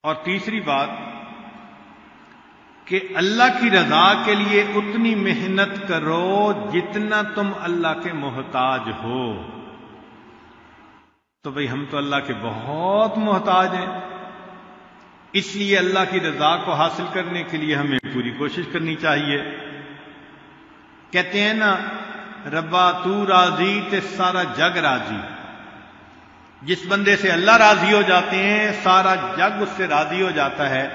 اور تیسری بات کہ اللہ کی رضا کے لیے اتنی محنت کرو جتنا تم اللہ کے محتاج ہو. تو بھئی ہم تو اللہ کے بہت محتاج ہیں، اس لیے اللہ کی رضا کو حاصل کرنے کے لیے ہمیں پوری کوشش کرنی چاہیے. کہتے ہیں نا، ربا تو راضی تے سارا جگ راضی. جس بندے سے اللہ راضی ہو جاتے ہیں سارا جگ اس سے راضی ہو جاتا ہے،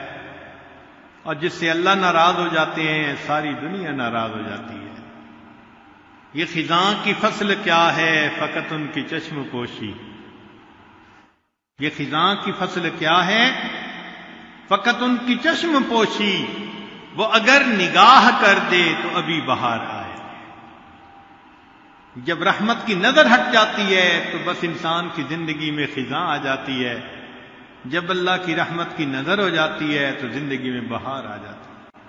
اور جس سے اللہ ناراض ہو جاتے ہیں ساری دنیا ناراض ہو جاتی ہے. یہ خزاں کی فصل کیا ہے فقط ان کی چشم پوشی. یہ خزاں کی فصل کیا ہے فقط ان کی چشم پوشی. وہ اگر نگاہ کر دے تو ابھی بہار آئے. جب رحمت کی نظر ہٹ جاتی ہے تو بس انسان کی زندگی میں خزاں آ جاتی ہے. جب اللہ کی رحمت کی نظر ہو جاتی ہے تو زندگی میں بہار آ جاتی ہے.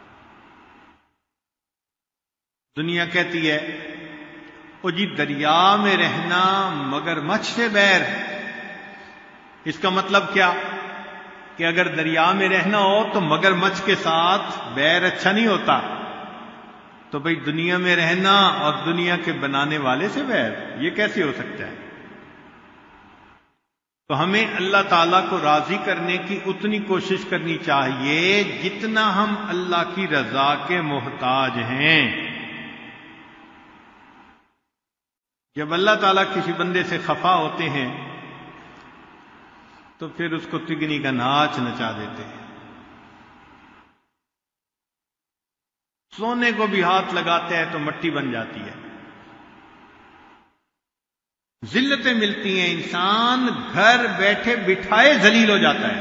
دنیا کہتی ہے او جی دریا میں رہنا مگر مچھ سے بیر. اس کا مطلب کیا کہ اگر دریا میں رہنا ہو تو مگر مچھ کے ساتھ بیر اچھا نہیں ہوتا. تو بھئی دنیا میں رہنا اور دنیا کے بنانے والے سے بیر، یہ کیسے ہو سکتا ہے؟ تو ہمیں اللہ تعالیٰ کو راضی کرنے کی اتنی کوشش کرنی چاہیے جتنا ہم اللہ کی رضا کے محتاج ہیں. جب اللہ تعالیٰ کسی بندے سے خفا ہوتے ہیں تو پھر اس کو تگنی کا ناچ نچا دیتے ہیں. سونے کو بھی ہاتھ لگاتے ہیں تو مٹی بن جاتی ہے. ذلتیں ملتی ہیں، انسان گھر بیٹھے بٹھائے ذلیل ہو جاتا ہے.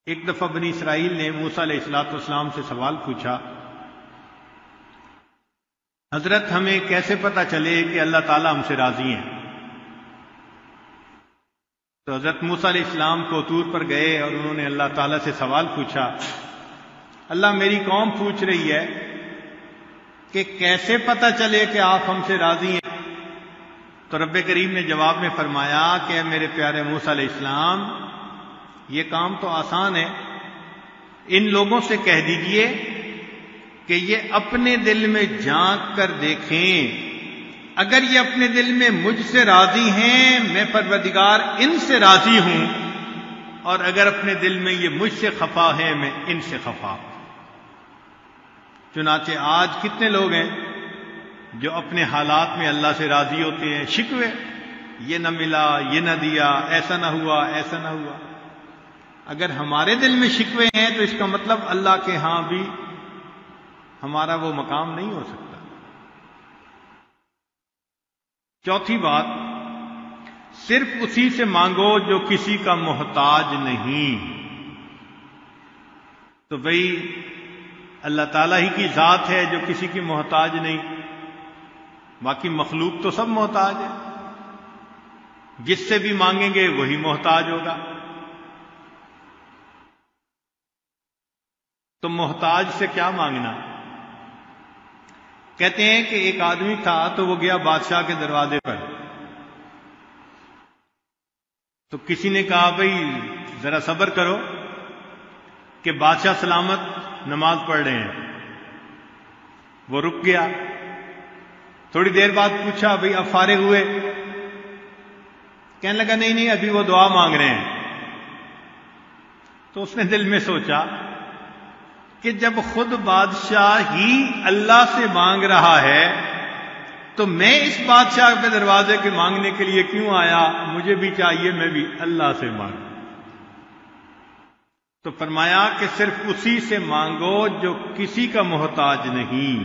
ایک دفعہ بنی اسرائیل نے موسیٰ علیہ السلام سے سوال پوچھا، حضرت ہمیں کیسے پتا چلے کہ اللہ تعالیٰ ہم سے راضی ہیں؟ تو حضرت موسیٰ علیہ السلام کو طور پر گئے اور انہوں نے اللہ تعالیٰ سے سوال پوچھا، اللہ میری قوم پوچھ رہی ہے کہ کیسے پتا چلے کہ آپ ہم سے راضی ہیں؟ تو رب کریم نے جواب میں فرمایا کہ میرے پیارے موسیٰ علیہ السلام، یہ کام تو آسان ہے. ان لوگوں سے کہہ دیجئے کہ یہ اپنے دل میں جھانک کر دیکھیں، اگر یہ اپنے دل میں مجھ سے راضی ہیں میں پروردگار ان سے راضی ہوں، اور اگر اپنے دل میں یہ مجھ سے خفا ہے میں ان سے خفا ہوں. چنانچہ آج کتنے لوگ ہیں جو اپنے حالات میں اللہ سے راضی ہوتے ہیں، شکوے، یہ نہ ملا، یہ نہ دیا، ایسا نہ ہوا، ایسا نہ ہوا. اگر ہمارے دل میں شکوے ہیں تو اس کا مطلب اللہ کے ہاں بھی ہمارا وہ مقام نہیں ہو سکتا. چوتھی بات، صرف اسی سے مانگو جو کسی کا محتاج نہیں. تو بھئی اللہ تعالیٰ ہی کی ذات ہے جو کسی کی محتاج نہیں، باقی مخلوق تو سب محتاج ہے. جس سے بھی مانگیں گے وہی محتاج ہوگا. تو محتاج سے کیا مانگنا؟ کہتے ہیں کہ ایک آدمی تھا تو وہ گیا بادشاہ کے دروازے پر. تو کسی نے کہا بھئی ذرا صبر کرو کہ بادشاہ سلامت نماز پڑھ رہے ہیں. وہ رک گیا. تھوڑی دیر بعد پوچھا بھئی اب فارغ ہوئے؟ کہنے لگا نہیں ابھی وہ دعا مانگ رہے ہیں. تو اس نے دل میں سوچا کہ جب خود بادشاہ ہی اللہ سے مانگ رہا ہے تو میں اس بادشاہ کے دروازے کے مانگنے کے لیے کیوں آیا؟ مجھے بھی چاہیے میں بھی اللہ سے مانگوں. تو فرمایا کہ صرف اسی سے مانگو جو کسی کا محتاج نہیں.